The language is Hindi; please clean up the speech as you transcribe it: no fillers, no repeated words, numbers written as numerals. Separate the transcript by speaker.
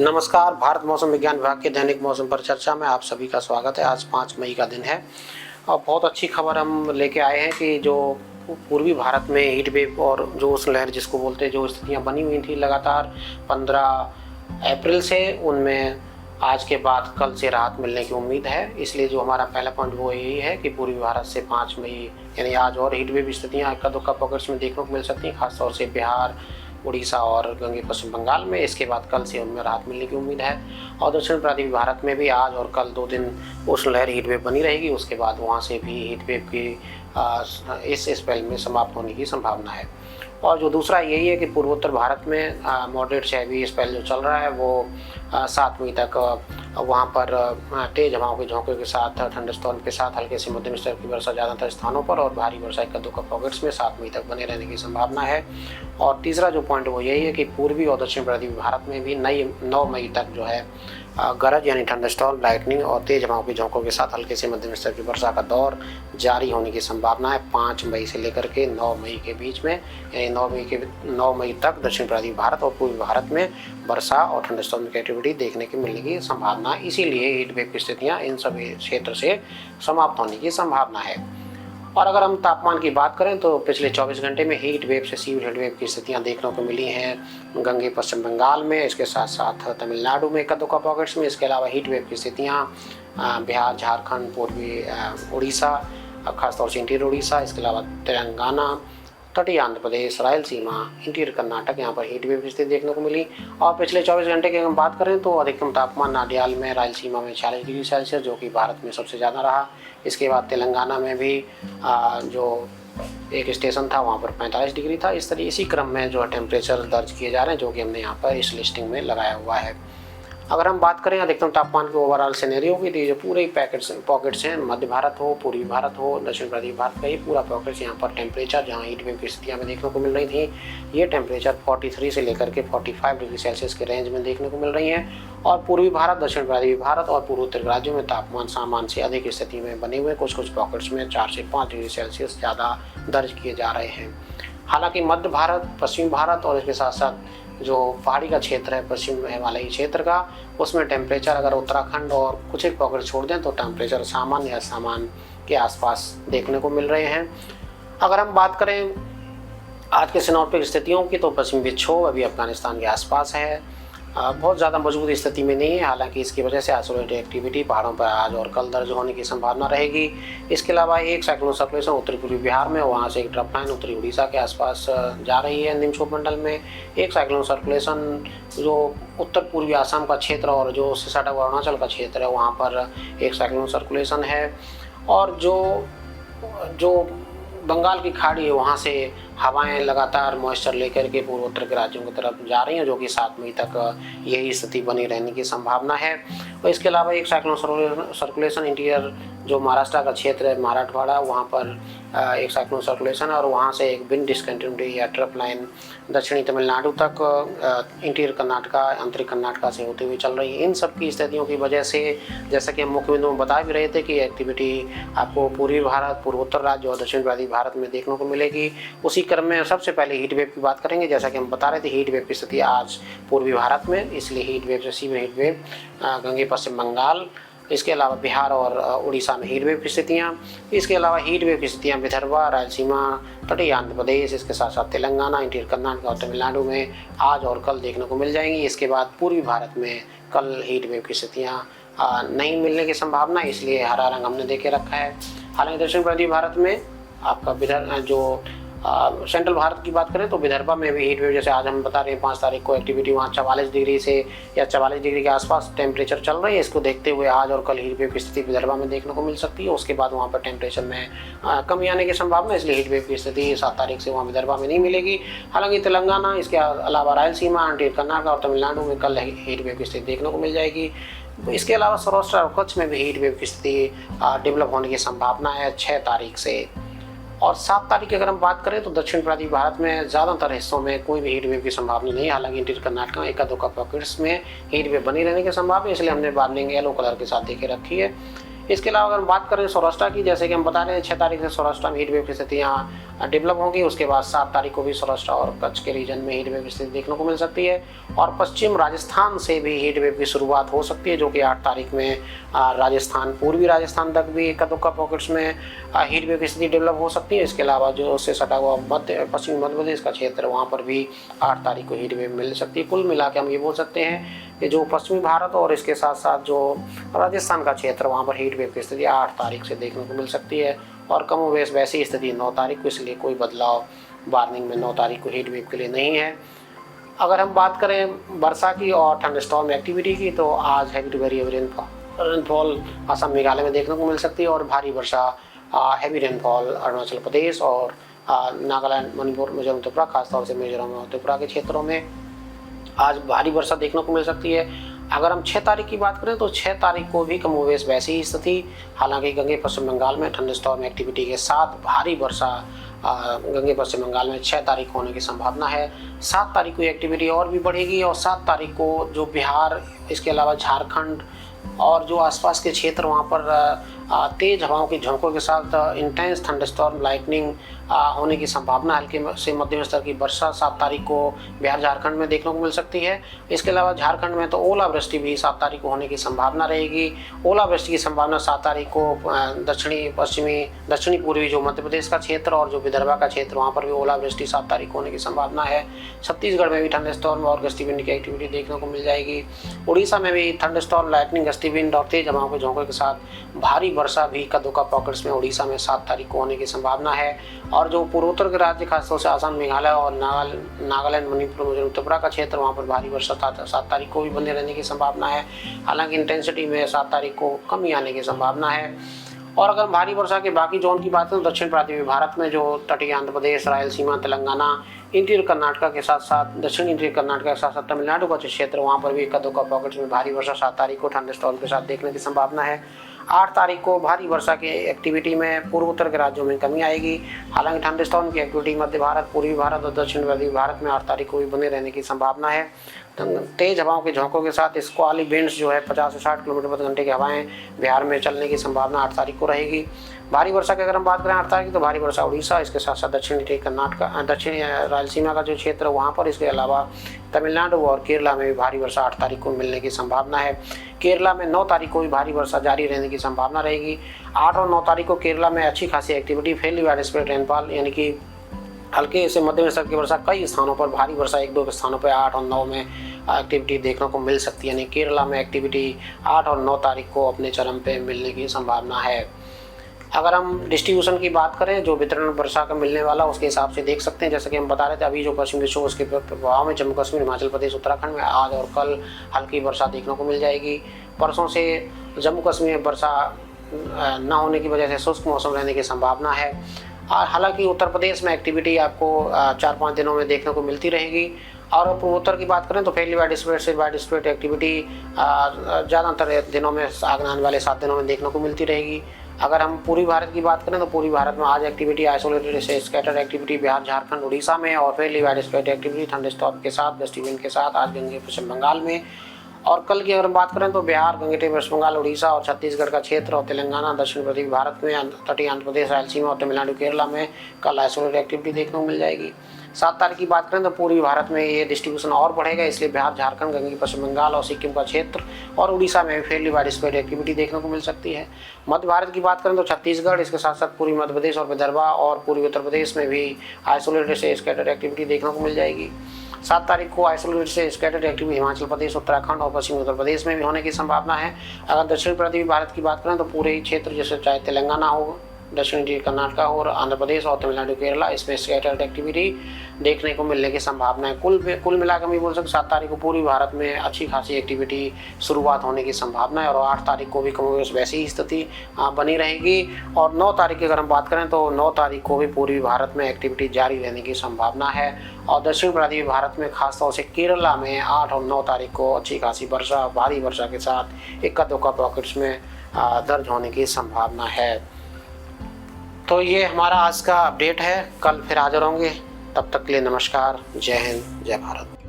Speaker 1: नमस्कार। भारत मौसम विज्ञान विभाग के दैनिक मौसम पर चर्चा में आप सभी का स्वागत है। आज 5 मई का दिन है और बहुत अच्छी खबर हम लेके आए हैं कि जो पूर्वी भारत में हीट वेव और जो उस लहर जिसको बोलते हैं, जो स्थितियां बनी हुई थी लगातार 15 अप्रैल से, उनमें आज के बाद कल से राहत मिलने की उम्मीद है। इसलिए जो हमारा पहला पॉइंट वो यही है कि पूर्वी भारत से 5 मई यानी आज और हीट वेव स्थितियाँ इक्का दुक्का पॉकेट्स में देखने को मिल सकती हैं, खासतौर से बिहार, उड़ीसा और गंगे पश्चिम बंगाल में। इसके बाद कल से उनमें राहत मिलने की उम्मीद है। और दक्षिण प्रांतीय भारत में भी आज और कल 2 दिन उष्ण लहर हीट वेव बनी रहेगी। उसके बाद वहाँ से भी हीट वेव की इस स्पेल में समाप्त होने की संभावना है। और जो दूसरा यही है कि पूर्वोत्तर भारत में मॉडरेट से हैवी स्पेल जो चल रहा है वो 7 मई तक वहाँ पर तेज हवाओं के झोंके के साथ, थंडरस्टॉर्म के साथ हल्के से मध्यम स्तर की वर्षा ज़्यादातर स्थानों पर और भारी वर्षा इक्का दुक्का पॉकेट्स में 7 मई तक बने रहने की संभावना है। और तीसरा जो पॉइंट वो यही है कि पूर्वी और दक्षिण प्रांतीय भारत में भी 9 मई तक जो है गरज यानी थंडरस्टॉर्म, लाइटनिंग और तेज हवाओं के झोंकों के साथ हल्के से मध्यम स्तर की वर्षा का दौर जारी होने की संभावना है 5 मई से लेकर के 9 मई के बीच में। यानी 9 मई तक दक्षिण प्रांतीय भारत और पूर्वी भारत में वर्षा और थंडरस्टॉर्म की एक्टिविटी देखने की मिलने की संभावना, इसीलिए हीट वेव की स्थितियाँ इन सभी क्षेत्र से समाप्त होने की संभावना है। और अगर हम तापमान की बात करें तो पिछले 24 घंटे में हीट वेव से सीवियर हीट वेव की स्थितियां देखने को मिली हैं गंगे पश्चिम बंगाल में, इसके साथ साथ तमिलनाडु में इक्का दुक्का पॉकेट्स में। इसके अलावा हीट वेव की स्थितियां बिहार, झारखंड, पूर्वी उड़ीसा, खासतौर से इंटीरियर उड़ीसा, इसके अलावा तेलंगाना, तटीय आंध्र प्रदेश, रायलसीमा, इंटीरियर कर्नाटक, यहाँ पर हीट वेव की स्थिति देखने को मिली। और पिछले 24 घंटे की हम बात करें तो अधिकतम तापमान नाडियाल में, रायलसीमा में 46 डिग्री सेल्सियस, जो कि भारत में सबसे ज़्यादा रहा। इसके बाद तेलंगाना में भी जो एक स्टेशन था वहाँ पर 45 डिग्री था। इसी क्रम में जो टेम्परेचर दर्ज किए जा रहे हैं, जो कि हमने यहाँ पर इस लिस्टिंग में लगाया हुआ है। अगर हम बात करें अधिकतम तापमान के ओवरऑल सिनेरियो की, तो जो पूरे पॉकेट्स हैं, मध्य भारत हो, पूर्वी भारत हो, दक्षिण प्रांतीय भारत का ये पूरा पॉकेट्स, यहाँ पर टेम्परेचर जहाँ हीट वेव की स्थितियाँ में देखने को मिल रही थी, ये टेम्परेचर 43 से लेकर के 45 डिग्री सेल्सियस के रेंज में देखने को मिल रही हैं। और पूर्वी भारत, दक्षिण प्रांतीय भारत और पूर्वोत्तर राज्यों में तापमान सामान्य से अधिक स्थिति में बने हुए, कुछ पॉकेट्स में 4 से 5 डिग्री सेल्सियस ज़्यादा दर्ज किए जा रहे हैं। हालांकि मध्य भारत, पश्चिम भारत और इसके साथ साथ जो पहाड़ी का क्षेत्र है, पश्चिम हिमालयी क्षेत्र का, उसमें टेम्परेचर अगर उत्तराखंड और कुछ एक पॉकेट छोड़ दें तो टेम्परेचर सामान्य या सामान्य के आसपास देखने को मिल रहे हैं। अगर हम बात करें आज के सिनोप्टिक स्थितियों की, तो पश्चिमी विक्षोभ अभी अफगानिस्तान के आसपास है, बहुत ज़्यादा मजबूत स्थिति में नहीं है। हालांकि इसकी वजह से आइसोलेटेड एक्टिविटी पहाड़ों पर आज और कल दर्ज होने की संभावना रहेगी। इसके अलावा एक साइक्लोन सर्कुलेशन उत्तरी पूर्वी बिहार में, वहाँ से एक ट्रफ लाइन उत्तरी उड़ीसा के आसपास जा रही है निम्न मंडल में। एक साइक्लोन सर्कुलेशन जो उत्तर पूर्वी आसाम का क्षेत्र और जो उससे सटा हुआ अरुणाचल का क्षेत्र है, वहाँ पर एक साइक्लोन सर्कुलेशन है। और जो बंगाल की खाड़ी है, वहाँ से हवाएं लगातार मॉइस्चर लेकर के पूर्वोत्तर के राज्यों की तरफ जा रही हैं, जो कि 7 मई तक यही स्थिति बनी रहने की संभावना है। और इसके अलावा एक साइक्लोन सर्कुलेशन इंटीरियर जो महाराष्ट्र का क्षेत्र है, मराठवाड़ा, वहाँ पर एक साइक्लोन सर्कुलेशन और वहाँ से एक विंड डिसकंटिन्यूटी या ट्रफ लाइन दक्षिणी तमिलनाडु तक इंटीरियर कर्नाटका, आंतरिक कर्नाटका से होते हुए चल रही है। इन सब की स्थितियों की वजह से, जैसा कि हम मुख्य बिंदु में बता भी रहे थे, कि एक्टिविटी आपको पूर्वी भारत, पूर्वोत्तर राज्य और दक्षिण प्रांतीय भारत में देखने को मिलेगी। उसी क्रम में सबसे पहले हीट वेव की बात करेंगे। जैसा कि हम बता रहे थे, हीट वेव की स्थिति आज पूर्वी भारत में, इसलिए हीट वेव से सीवियर हीट वेव गंगे पश्चिम बंगाल, इसके अलावा बिहार और उड़ीसा में हीट वेव की स्थितियाँ। इसके अलावा हीट वेव की स्थितियाँ विदर्भा, रायलसीमा, तटीय आंध्र प्रदेश, इसके साथ साथ तेलंगाना, इंटीरियर कर्नाटक और तमिलनाडु में आज और कल देखने को मिल जाएंगी। इसके बाद पूर्वी भारत में कल हीट वेव की स्थितियाँ नहीं मिलने की संभावना, इसलिए हरा रंग हमने दे के रखा है। हालांकि दक्षिण प्रांतीय भारत में आपका विदर्भ जो सेंट्रल भारत की बात करें तो विदर्भा में भी हीट वेव, जैसे आज हम बता रहे हैं 5 तारीख को एक्टिविटी वहाँ 44 डिग्री से या 44 डिग्री के आसपास टेम्परेचर चल रही है। इसको देखते हुए आज और कल हीट वेव की स्थिति विदर्भा में देखने को मिल सकती है। उसके बाद वहाँ पर टेम्परेचर में कमी आने की संभावना है, इसलिए हीट वेव की स्थिति 7 तारीख से वहाँ विदर्भा में नहीं मिलेगी। हालांकि तेलंगाना, इसके अलावा रायलसीमा, इंटीरियर कर्नाटक और तमिलनाडु में कल हीट वेव की स्थिति देखने को मिल जाएगी। इसके अलावा सौराष्ट्र और कच्छ में भी हीट वेव की स्थिति डेवलप होने की संभावना है 6 तारीख से। और 7 तारीख की अगर हम बात करें तो दक्षिण प्रांतीय भारत में ज़्यादातर हिस्सों में कोई भी हीट वेव की संभावना नहीं है। हालांकि इंटीरियर कर्नाटक में इक्का दुक्का पॉकेट्स में हीट वेव बनी रहने की संभावना है, इसलिए हमने वार्निंग येलो कलर के साथ देके रखी है। इसके अलावा अगर हम बात करें सौराष्ट्र की, जैसे कि हम बता रहे हैं 6 तारीख से सौराष्ट्र में हीट वेव की स्थितियाँ डेवलप होंगी। उसके बाद 7 तारीख को भी सौराष्ट्र और कच्छ के रीजन में हीट वेव की स्थिति देखने को मिल सकती है। और पश्चिम राजस्थान से भी हीट वेव की शुरुआत हो सकती है, जो कि 8 तारीख में राजस्थान, पूर्वी राजस्थान तक भी इक्का दुक्का पॉकेट्स में हीट वेव की स्थिति डेवलप हो सकती है। इसके अलावा जो उससे सटा हुआ पश्चिमी मध्य प्रदेश का क्षेत्र, वहाँ पर भी 8 तारीख को हीट वेव मिल सकती है। कुल मिला के हम ये बोल सकते हैं कि जो पश्चिमी भारत और इसके साथ साथ जो राजस्थान का क्षेत्र, वहाँ पर हीट वेव की स्थिति 8 तारीख से देखने को मिल सकती है। और कमोवेश वैसी स्थिति 9 तारीख को, इसलिए कोई बदलाव वार्निंग में 9 तारीख को हीट वेव के लिए नहीं है। अगर हम बात करें वर्षा की और थंडरस्टॉर्म एक्टिविटी की, तो आज heavy to very heavy rainfall Assam Meghalaya में देखने को मिल सकती है और भारी वर्षा हैवी रेनफॉल अरुणाचल प्रदेश और नागालैंड, मणिपुर, मिजोरम, त्रिपुरा, खासतौर से मिजोरम और त्रिपुरा के क्षेत्रों में आज भारी वर्षा देखने को मिल सकती है। अगर हम 6 तारीख की बात करें तो 6 तारीख को भी कमोवेश वैसी ही स्थिति, हालांकि गंगे पश्चिम बंगाल में थंडरस्टॉर्म एक्टिविटी के साथ भारी वर्षा गंगे पश्चिम बंगाल में 6 तारीख होने की संभावना है। 7 तारीख को एक्टिविटी और भी बढ़ेगी और 7 तारीख को जो बिहार, इसके अलावा झारखंड और जो आसपास के क्षेत्र, वहाँ पर तेज़ हवाओं की झोंकों के साथ इंटेंस थंडरस्टॉर्म लाइटनिंग होने की संभावना, हल्के से मध्यम स्तर की वर्षा 7 तारीख को बिहार झारखंड में देखने को मिल सकती है। इसके अलावा झारखंड में तो ओलावृष्टि भी 7 तारीख को होने की संभावना रहेगी। ओलावृष्टि की संभावना 7 तारीख को दक्षिणी पूर्वी जो मध्य प्रदेश का क्षेत्र और जो विदर्भ का क्षेत्र, वहाँ पर भी ओलावृष्टि 7 तारीख को होने की संभावना है। छत्तीसगढ़ में भी थंडरस्टॉर्म और गस्ती विंड की एक्टिविटी देखने को मिल जाएगी। उड़ीसा में भी थंडरस्टॉर्म, लाइटनिंग, गस्ती विंड और तेज हवाओं के झोंकों के साथ भारी वर्षा भी इक्का दुक्का पॉकेट्स में उड़ीसा में 7 तारीख को होने की संभावना है। और जो पूर्वोत्तर के राज्य, खासतौर से आसाम, मेघालय और नागालैंड, मणिपुर, मिजोरम, त्रिपुरा का क्षेत्र, वहाँ पर भारी वर्षा 7 तारीख को भी बने रहने की संभावना है। हालांकि इंटेंसिटी में 7 तारीख को कमी आने की संभावना है। और अगर भारी वर्षा के बाकी जोन की बात करें तो दक्षिण प्रांतीय भारत में जो तटीय आंध्र प्रदेश, रायलसीमा, तेलंगाना, इंटीरियर कर्नाटका के साथ साथ दक्षिण इंटीरियर कर्नाटका के साथ साथ तमिलनाडु का क्षेत्र, वहाँ पर भी इक्का दुक्का पॉकेट्स में भारी वर्षा 7 तारीख को थंडरस्टॉर्म के साथ देखने की संभावना है। 8 तारीख को भारी वर्षा की एक्टिविटी में पूर्वोत्तर के राज्यों में कमी आएगी। हालांकि थंडरस्टॉर्म की एक्टिविटी मध्य भारत, पूर्वी भारत और दक्षिण पूर्वी भारत में 8 तारीख को भी बने रहने की संभावना है। तेज हवाओं के झोंकों के साथ स्क्वाली विंड्स जो है 50 से 60 किलोमीटर प्रति घंटे की हवाएं बिहार में चलने की संभावना 8 तारीख को रहेगी। भारी वर्षा की अगर हम बात करें 8 तारीख की, तो भारी वर्षा उड़ीसा, इसके साथ साथ दक्षिणी कर्नाटका, दक्षिणी रायलसीमा का जो क्षेत्र वहाँ पर, इसके अलावा तमिलनाडु और केरला में भी भारी वर्षा 8 तारीख को मिलने की संभावना है। केरला में 9 तारीख को भी भारी वर्षा जारी रहने की संभावना रहेगी। 8 और 9 तारीख को केरला में अच्छी खासी एक्टिविटी, फेयरली वाइडस्प्रेड रेनफॉल, यानी कि हल्के से मध्यम स्तर की वर्षा, कई स्थानों पर भारी वर्षा 1-2 स्थानों पर 8 और 9 में एक्टिविटी देखने को मिल सकती है। यानी केरला में एक्टिविटी 8 और 9 तारीख को अपने चरम पे मिलने की संभावना है। अगर हम डिस्ट्रीब्यूशन की बात करें, जो वितरण वर्षा का मिलने वाला, उसके हिसाब से देख सकते हैं। जैसे कि हम बता रहे थे, अभी जो पश्चिमी विक्षोभ, उसके प्रभाव में जम्मू कश्मीर, हिमाचल प्रदेश, उत्तराखंड में आज और कल हल्की वर्षा देखने को मिल जाएगी। परसों से जम्मू कश्मीर में वर्षा न होने की वजह से शुष्क मौसम रहने की संभावना है। हालांकि उत्तर प्रदेश में एक्टिविटी आपको 4-5 दिनों में देखने को मिलती रहेगी। और पूर्वोत्तर की बात करें तो फेयरली वाइडस्प्रेड से वाइडस्प्रेड एक्टिविटी ज़्यादातर दिनों में, आने वाले 7 दिनों में देखने को मिलती रहेगी। अगर हम पूर्वी भारत की बात करें तो पूर्वी भारत में आज एक्टिविटी आइसोलेटेड से स्कैटर्ड एक्टिविटी बिहार, झारखंड, उड़ीसा में, और फेयरली वाइडस्प्रेड एक्टिविटी थंडरस्टॉर्म के साथ, गस्टी विंड के साथ आज गंगे पश्चिम बंगाल में। और कल की अगर बात करें तो बिहार, गंगे पश्चिम बंगाल, उड़ीसा और छत्तीसगढ़ का क्षेत्र और तेलंगाना, दक्षिण पूर्वी भारत में, तटीय आंध्र प्रदेश, रायलसीमा और तमिलनाडु, केरला में कल आइसोलेटेड एक्टिविटी देखने को मिल जाएगी। 7 तारीख की बात करें तो पूर्वी भारत में ये डिस्ट्रीब्यूशन और बढ़ेगा, इसलिए बिहार, झारखंड, गंगे पश्चिम बंगाल और सिक्किम का क्षेत्र और उड़ीसा में फेयरली वाइडस्प्रेड एक्टिविटी देखने को मिल सकती है। मध्य भारत की बात करें तो छत्तीसगढ़, इसके साथ साथ पूर्वी मध्य प्रदेश और विदर्भा और पूर्वी उत्तर प्रदेश में भी आइसोलेटेड से स्कैटर्ड एक्टिविटी देखने को मिल जाएगी। 7 तारीख को आइसोलेटेड से स्कैटर्ड एक्टिविटी हिमाचल प्रदेश, उत्तराखंड और पश्चिमी उत्तर प्रदेश में भी होने की संभावना है। अगर दक्षिण पूर्वी भारत की बात करें तो पूरे ही क्षेत्र, जैसे चाहे तेलंगाना हो, दक्षिणी कर्नाटका और आंध्र प्रदेश और तमिलनाडु, केरला, इसमें स्कैटर्ड एक्टिविटी देखने को मिलने की संभावना है। कुल मिलाकर हम ये बोल सकते 7 तारीख को पूर्वी भारत में अच्छी खासी एक्टिविटी शुरुआत होने की संभावना है और 8 तारीख को भी कमोवेश वैसी ही स्थिति बनी रहेगी। और 9 तारीख की अगर हम बात करें तो 9 तारीख को भी पूर्वी भारत में एक्टिविटी जारी रहने की संभावना है। और दक्षिण पूर्वी भारत में खासतौर से केरला में 8 और 9 तारीख को अच्छी खासी वर्षा, भारी वर्षा के साथ इक्का दुक्का पॉकेट्स में दर्ज होने की संभावना है। तो ये हमारा आज का अपडेट है, कल फिर हाजिर होंगे, तब तक के लिए नमस्कार, जय हिंद, जय भारत।